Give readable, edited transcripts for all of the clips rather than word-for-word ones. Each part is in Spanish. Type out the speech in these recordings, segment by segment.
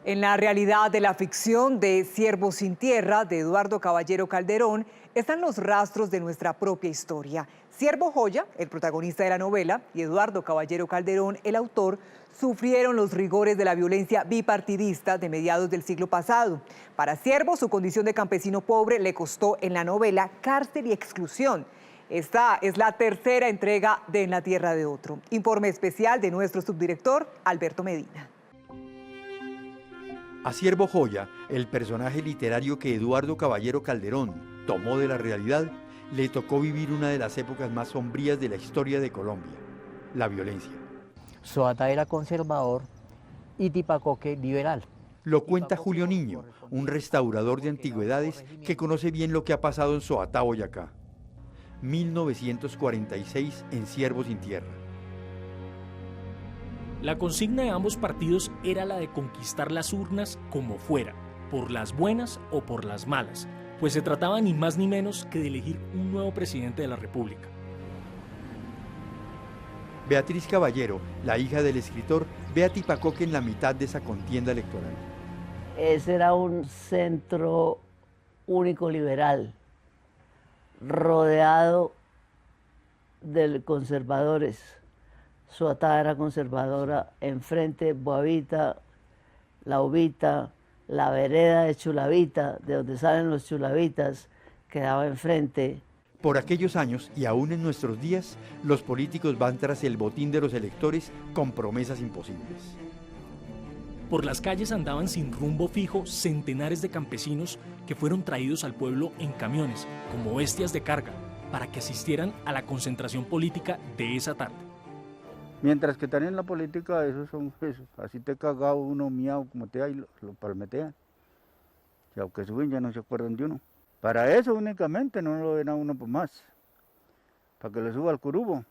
En la realidad de la ficción de Ciervo sin Tierra, de Eduardo Caballero Calderón, están los rastros de nuestra propia historia. Ciervo Joya, el protagonista de la novela, y Eduardo Caballero Calderón, el autor, sufrieron los rigores de la violencia bipartidista de mediados del siglo pasado. Para Ciervo, su condición de campesino pobre le costó en la novela cárcel y exclusión. Esta es la tercera entrega de En la Tierra de Otro. Informe especial de nuestro subdirector, Alberto Medina. A Ciervo Joya, el personaje literario que Eduardo Caballero Calderón tomó de la realidad, le tocó vivir una de las épocas más sombrías de la historia de Colombia, la violencia. Soatá era conservador y Tipacoque liberal. Lo cuenta Julio Niño, un restaurador de antigüedades que conoce bien lo que ha pasado en Soatá, Boyacá. 1946 en Ciervo sin Tierra. La consigna de ambos partidos era la de conquistar las urnas como fuera, por las buenas o por las malas, pues se trataba ni más ni menos que de elegir un nuevo presidente de la República. Beatriz Caballero, la hija del escritor, ve a Tipacoque en la mitad de esa contienda electoral. Ese era un centro único liberal, rodeado de conservadores. Soatá era conservadora, enfrente Boavita, La Uvita, la vereda de Chulavita, de donde salen los chulavitas, quedaba enfrente. Por aquellos años y aún en nuestros días, los políticos van tras el botín de los electores con promesas imposibles. Por las calles andaban sin rumbo fijo centenares de campesinos que fueron traídos al pueblo en camiones, como bestias de carga, para que asistieran a la concentración política de esa tarde. Mientras que están en la política, esos son esos. Así te cagaba uno miau, como te da y lo palmetean. Y aunque suben ya no se acuerdan de uno. Para eso únicamente no lo ven a uno por más. Para que le suba al curubo.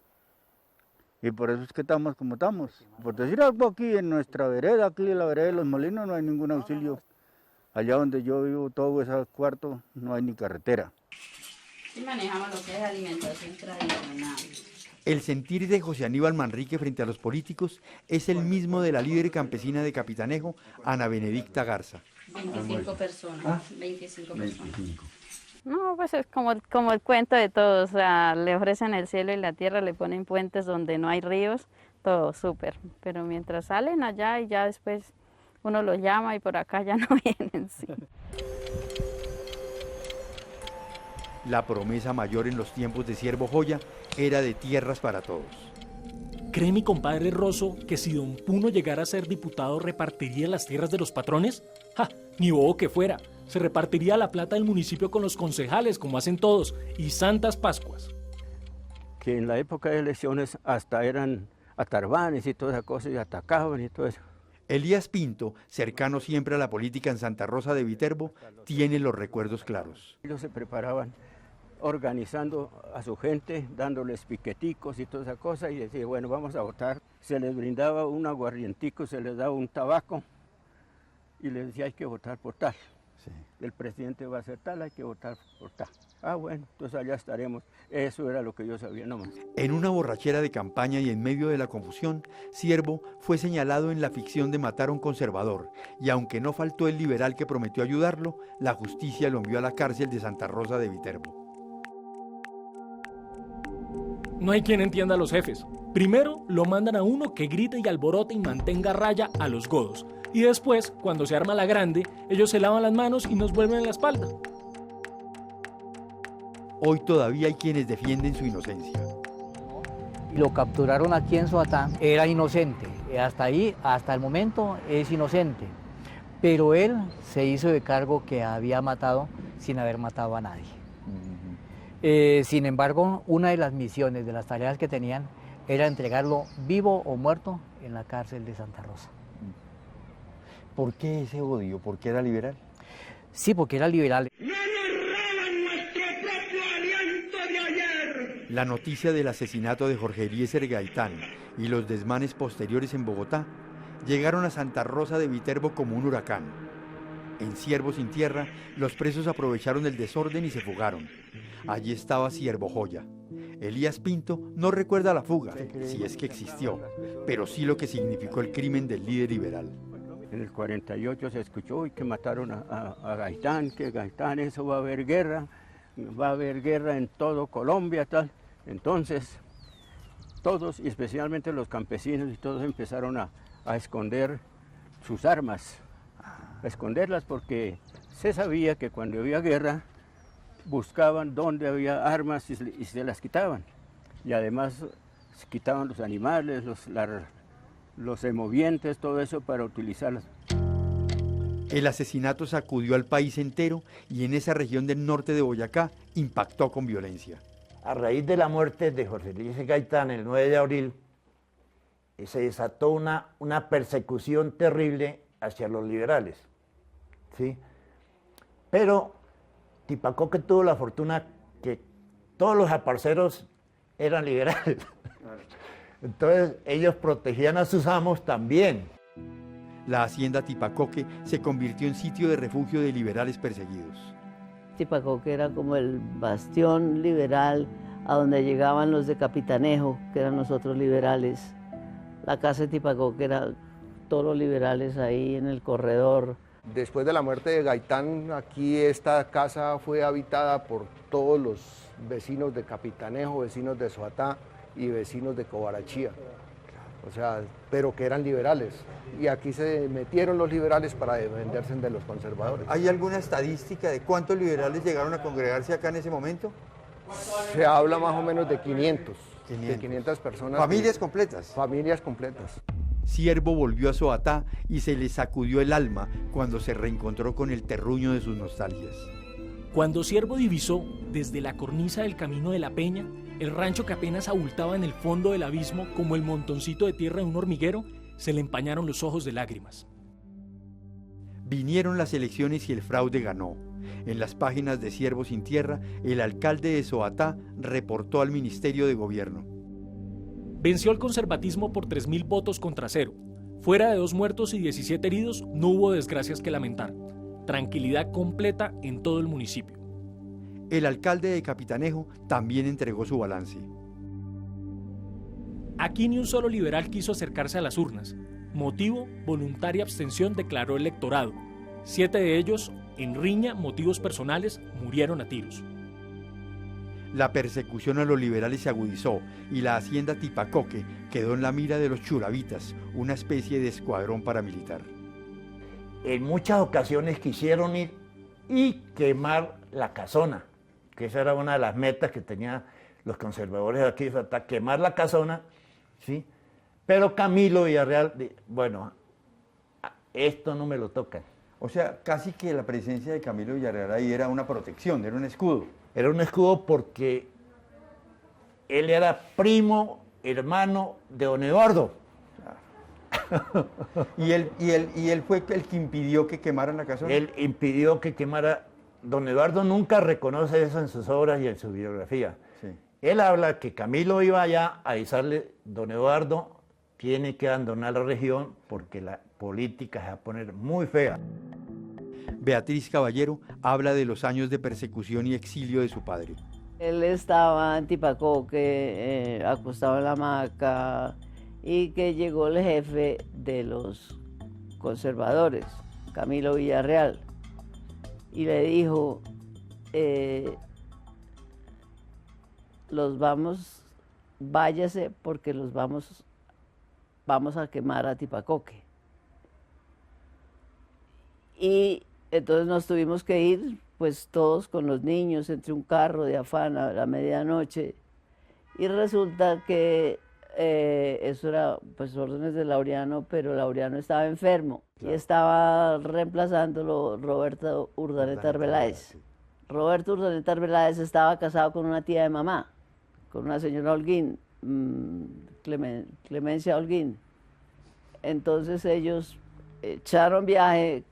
Y por eso es que estamos como estamos. Por decir algo, aquí en nuestra vereda, aquí en la vereda de Los Molinos, no hay ningún auxilio. Allá donde yo vivo, todo ese cuarto, no hay ni carretera. Sí manejamos lo que es alimentación tradicional. El sentir de José Aníbal Manrique frente a los políticos es el mismo de la líder campesina de Capitanejo, Ana Benedicta Garza. 25 personas, 25 personas. No, pues es como el cuento de todos, o sea, le ofrecen el cielo y la tierra, le ponen puentes donde no hay ríos, todo súper. Pero mientras salen allá y ya después uno los llama y por acá ya no vienen, sí. La promesa mayor en los tiempos de Ciervo Joya era de tierras para todos. ¿Cree mi compadre Rosso que si don Puno llegara a ser diputado repartiría las tierras de los patrones? ¡Ja! Ni bobo que fuera. Se repartiría la plata del municipio con los concejales, como hacen todos, y santas pascuas. Que en la época de elecciones hasta eran atarbanes y todas esas cosas, y atacaban y todo eso. Elías Pinto, cercano siempre a la política en Santa Rosa de Viterbo, tiene los recuerdos claros. Ellos se preparaban organizando a su gente, dándoles piqueticos y toda esa cosa, y decía, bueno, vamos a votar. Se les brindaba un aguardientico, se les daba un tabaco, y les decía, hay que votar por tal. Sí. El presidente va a hacer tal, hay que votar por tal. Ah, bueno, entonces allá estaremos. Eso era lo que yo sabía nomás. En una borrachera de campaña y en medio de la confusión, Ciervo fue señalado en la ficción de matar a un conservador, y aunque no faltó el liberal que prometió ayudarlo, la justicia lo envió a la cárcel de Santa Rosa de Viterbo. No hay quien entienda a los jefes. Primero lo mandan a uno que grite y alborote y mantenga raya a los godos. Y después, cuando se arma la grande, ellos se lavan las manos y nos vuelven la espalda. Hoy todavía hay quienes defienden su inocencia. Lo capturaron aquí en Soatá, era inocente. Hasta ahí, hasta el momento, es inocente. Pero él se hizo de cargo que había matado sin haber matado a nadie. Sin embargo, una de las misiones, de las tareas que tenían, era entregarlo vivo o muerto en la cárcel de Santa Rosa. ¿Por qué ese odio? ¿Por qué era liberal? Sí, porque era liberal. ¡No nos roban nuestro propio aliento de ayer! La noticia del asesinato de Jorge Eliezer Gaitán y los desmanes posteriores en Bogotá llegaron a Santa Rosa de Viterbo como un huracán. En Ciervo sin Tierra, los presos aprovecharon el desorden y se fugaron. Allí estaba Ciervo Joya. Elías Pinto no recuerda la fuga, si es que existió, pero sí lo que significó el crimen del líder liberal. En el 48 se escuchó uy, que mataron a Gaitán, que Gaitán, eso va a haber guerra en todo Colombia, tal. Entonces, todos, y especialmente los campesinos y todos empezaron a esconder sus armas, a esconderlas porque se sabía que cuando había guerra buscaban dónde había armas y se las quitaban. Y además se quitaban los animales, los emovientes, todo eso para utilizarlas. El asesinato sacudió al país entero y en esa región del norte de Boyacá impactó con violencia. A raíz de la muerte de Jorge Eliezer Gaitán el 9 de abril, se desató una persecución terrible hacia los liberales, ¿sí? Pero Tipacoque tuvo la fortuna que todos los aparceros eran liberales. Entonces ellos protegían a sus amos también. La hacienda Tipacoque se convirtió en sitio de refugio de liberales perseguidos. Tipacoque era como el bastión liberal a donde llegaban los de Capitanejo, que eran los otros liberales. La casa de Tipacoque era todos los liberales ahí en el corredor. Después de la muerte de Gaitán, aquí esta casa fue habitada por todos los vecinos de Capitanejo, vecinos de Soatá y vecinos de Cobarachía. O sea, pero que eran liberales. Y aquí se metieron los liberales para defenderse de los conservadores. ¿Hay alguna estadística de cuántos liberales llegaron a congregarse acá en ese momento? Se habla más o menos de 500. De 500 personas. ¿Familias completas? Familias completas. Ciervo volvió a Soatá y se le sacudió el alma cuando se reencontró con el terruño de sus nostalgias. Cuando Ciervo divisó desde la cornisa del Camino de la Peña el rancho que apenas abultaba en el fondo del abismo como el montoncito de tierra de un hormiguero, se le empañaron los ojos de lágrimas. Vinieron las elecciones y el fraude ganó. En las páginas de Ciervo sin Tierra, el alcalde de Soatá reportó al Ministerio de Gobierno. Venció al conservatismo por 3.000 votos contra 0. Fuera de 2 muertos y 17 heridos, no hubo desgracias que lamentar. Tranquilidad completa en todo el municipio. El alcalde de Capitanejo también entregó su balance. Aquí ni un solo liberal quiso acercarse a las urnas. Motivo, voluntaria abstención, declaró el electorado. 7 de ellos, en riña, motivos personales, murieron a tiros. La persecución a los liberales se agudizó y la hacienda Tipacoque quedó en la mira de los churavitas, una especie de escuadrón paramilitar. En muchas ocasiones quisieron ir y quemar la casona, que esa era una de las metas que tenían los conservadores de aquí, hasta quemar la casona, ¿sí? Pero Camilo Villarreal, bueno, esto no me lo tocan. O sea, casi que la presencia de Camilo Villarreal ahí era una protección, era un escudo. Era un escudo porque él era primo, hermano de don Eduardo. ¿Y él fue el que impidió que quemaran la casona? Él impidió que quemara. Don Eduardo nunca reconoce eso en sus obras y en su biografía. Sí. Él habla que Camilo iba allá a avisarle, don Eduardo tiene que abandonar la región porque la política se va a poner muy fea. Beatriz Caballero habla de los años de persecución y exilio de su padre. Él estaba en Tipacoque, acostado en la hamaca, y que llegó el jefe de los conservadores, Camilo Villarreal, y le dijo, váyase porque los vamos a quemar a Tipacoque. Y entonces nos tuvimos que ir, pues todos con los niños, entre un carro de afán a la medianoche, y resulta que eso era pues órdenes de Laureano, pero Laureano estaba enfermo, claro, y estaba reemplazándolo Roberto Urdaneta Arbeláez. Roberto Urdaneta Arbeláez estaba casado con una tía de mamá, con una señora Holguín, Clemencia Holguín. Entonces ellos echaron viaje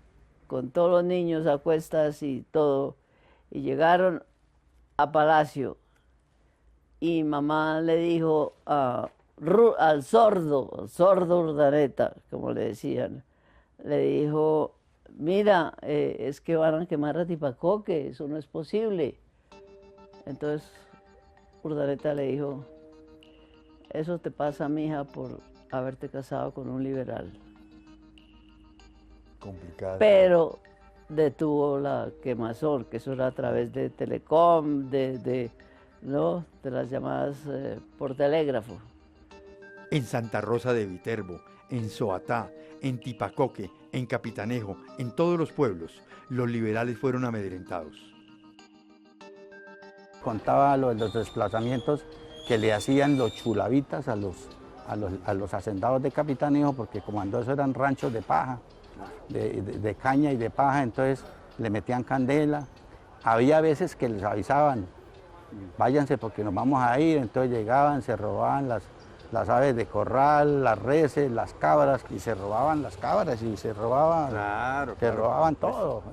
con todos los niños a cuestas y todo, y llegaron a Palacio, y mamá le dijo al sordo Urdaneta, como le decían, le dijo, mira, es que van a quemar a Tipacoque, eso no es posible. Entonces Urdaneta le dijo, eso te pasa, mija, por haberte casado con un liberal. Complicada. Pero detuvo la quemazón, que eso era a través de Telecom, ¿no? De las llamadas por telégrafo. En Santa Rosa de Viterbo, en Soatá, en Tipacoque, en Capitanejo, en todos los pueblos, los liberales fueron amedrentados. Contaba lo de los desplazamientos que le hacían los chulavitas a los hacendados de Capitanejo, porque como eso eran ranchos de paja, de caña y de paja, entonces le metían candela. Había veces que les avisaban, váyanse porque nos vamos a ir, entonces llegaban, se robaban las aves de corral, las reses, las cabras, y se robaban las cabras y se robaban todo.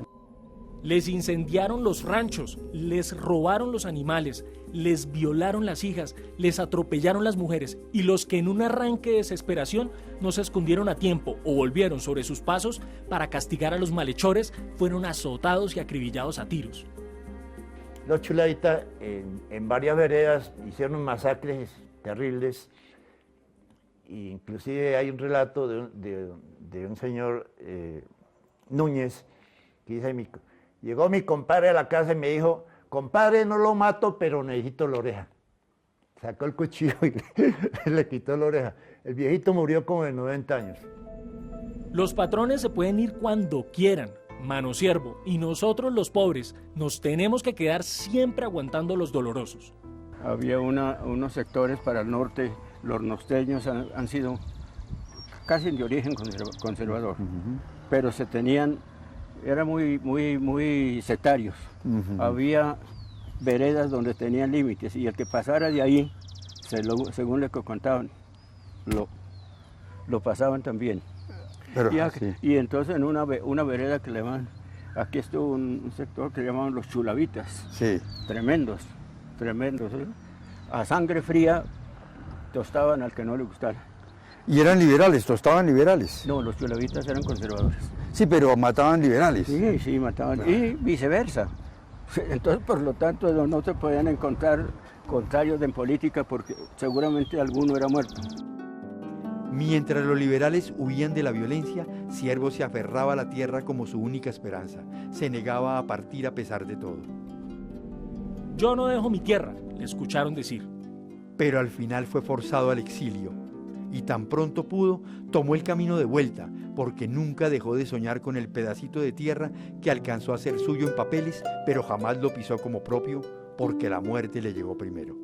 Les incendiaron los ranchos, les robaron los animales, les violaron las hijas, les atropellaron las mujeres, y los que en un arranque de desesperación no se escondieron a tiempo o volvieron sobre sus pasos para castigar a los malhechores fueron azotados y acribillados a tiros. Los chuladitas en varias veredas hicieron masacres terribles. Inclusive hay un relato de un señor Núñez que dice, llegó mi compadre a la casa y me dijo, compadre, no lo mato, pero necesito la oreja. Sacó el cuchillo y le quitó la oreja. El viejito murió como de 90 años. Los patrones se pueden ir cuando quieran, mano siervo, y nosotros los pobres nos tenemos que quedar siempre aguantando los dolorosos. Había unos sectores para el norte, los norteños han sido casi de origen conservador, pero eran muy sectarios. Había veredas donde tenían límites y el que pasara de ahí, según lo que contaban, lo pasaban también. Y entonces en una vereda que le llaman, aquí estuvo un sector que llamaban los chulavitas, tremendos, ¿sí? A sangre fría tostaban al que no le gustara. ¿Y eran liberales, tostaban liberales? No, los chulavitas eran conservadores. Sí, pero mataban liberales. Sí, mataban, y viceversa. Entonces, por lo tanto, no se podían encontrar contrarios en política porque seguramente alguno era muerto. Mientras los liberales huían de la violencia, Siervo se aferraba a la tierra como su única esperanza. Se negaba a partir a pesar de todo. Yo no dejo mi tierra, le escucharon decir. Pero al final fue forzado al exilio. Y tan pronto pudo, tomó el camino de vuelta, porque nunca dejó de soñar con el pedacito de tierra que alcanzó a ser suyo en papeles, pero jamás lo pisó como propio, porque la muerte le llegó primero.